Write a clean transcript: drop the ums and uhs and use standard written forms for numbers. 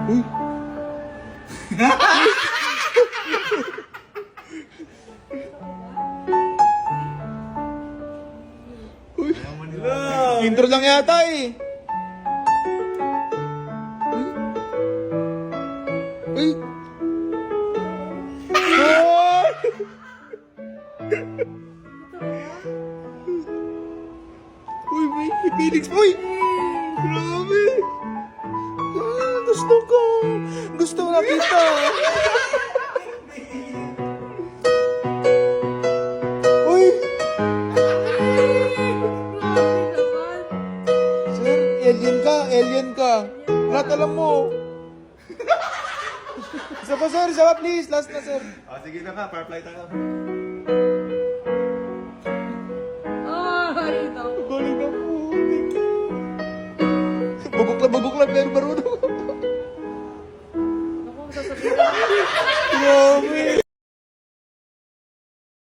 Uy. Uy. Intro lang yata eh. Uy. Uy. Uy, may Felix. Uy! Grabe! Ah, gusto ko! Gusto na kita! Uy! Sir, alien ka! Alien ka! Lahat alam mo! Isa pa sir! Isa pa please! Last na sir! Ah, sige na nga, firefly tayo. Galing na po! Bugok lang pero marunong! Ako, sasabihin ko. Grabe!